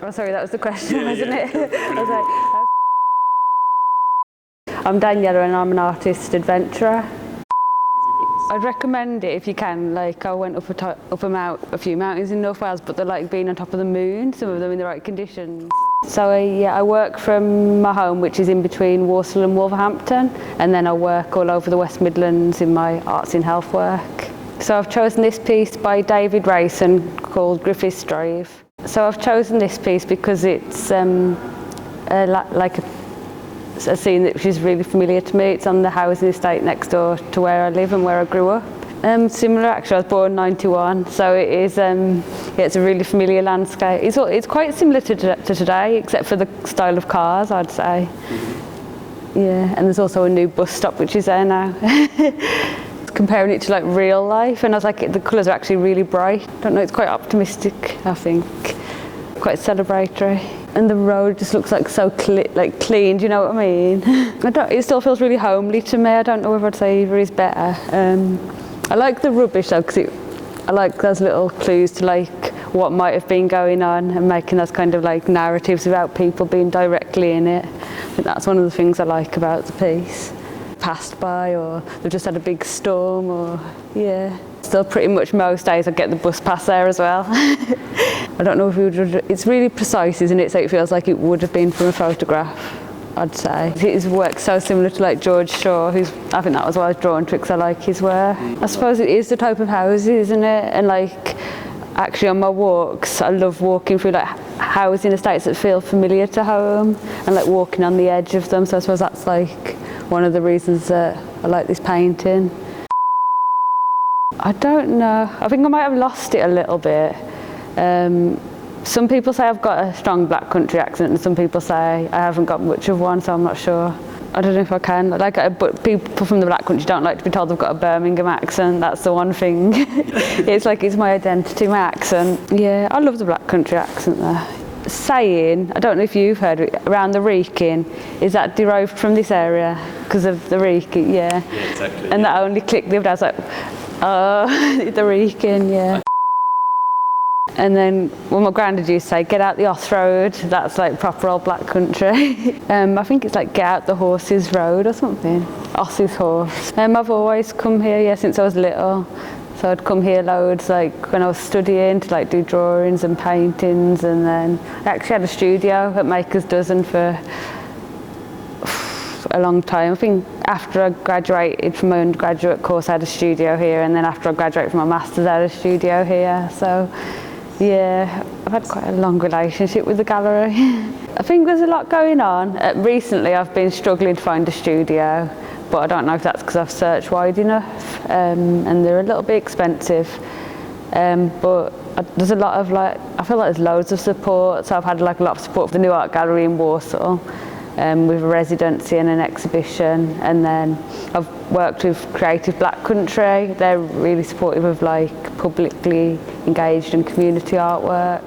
Oh, sorry, that was the question, wasn't it? I was like, I'm Daniella and I'm an artist adventurer. I'd recommend it if you can. Like, I went up a few mountains in North Wales, but they're like being on top of the moon, some of them in the right conditions. So I work from my home, which is in between Walsall and Wolverhampton, and then I work all over the West Midlands in my arts in health work. So I've chosen this piece by David Rayson called Griffith's Drive. So I've chosen this piece because it's like a scene which is really familiar to me. It's on the housing estate next door to where I live and where I grew up. Similar, actually, I was born in '91, so it is. It's a really familiar landscape. It's quite similar to today, except for the style of cars, I'd say. Yeah, and there's also a new bus stop which is there now. Comparing it to like real life, and I was like, the colours are actually really bright. I don't know, it's quite optimistic, I think, quite celebratory. And the road just looks like so clean, do you know what I mean? It still feels really homely to me. I don't know whether I'd say either is better. I like the rubbish though, because I like those little clues to like what might have been going on and making those kind of like narratives without people being directly in it. I think that's one of the things I like about the piece. Passed by, or they've just had a big storm, or yeah. Still pretty much most days I get the bus pass there as well. I don't know if it's really precise, isn't it? So it feels like it would have been from a photograph, I'd say. His work's so similar to like George Shaw, I think that was why I was drawn to it, because I like his work. I suppose it is the type of houses, isn't it? And like, actually on my walks, I love walking through like housing estates that feel familiar to home, and like walking on the edge of them. So I suppose that's like one of the reasons that I like this painting. I don't know. I think I might have lost it a little bit. Some people say I've got a strong black country accent, and some people say I haven't got much of one, so I'm not sure. I don't know if I can. But people from the black country don't like to be told they've got a Birmingham accent. That's the one thing. It's like, it's my identity, my accent. Yeah, I love the black country accent there. Saying, I don't know if you've heard it, around the reeking, is that derived from this area because of the reeking? Yeah. Yeah, exactly. And that only clicked the other day. I was like, oh, the reeking, yeah. And then when my granddad used to say, get out the off road, that's like proper old black country. I think it's like get out the horse's road or something. Oss's horse. I've always come here, yeah, since I was little. So I'd come here loads, like when I was studying, to like do drawings and paintings, and then I actually had a studio at Maker's Dozen for a long time. I think after I graduated from my undergraduate course, I had a studio here, and then after I graduated from my master's, I had a studio here. So yeah, I've had quite a long relationship with the gallery. I think there's a lot going on. Recently I've been struggling to find a studio, but I don't know if that's because I've searched wide enough, and they're a little bit expensive. But there's a lot of I feel like there's loads of support. So I've had like a lot of support for the new art gallery in Walsall, with a residency and an exhibition, and then I've worked with Creative Black Country. They're really supportive of like publicly engaged and community artwork.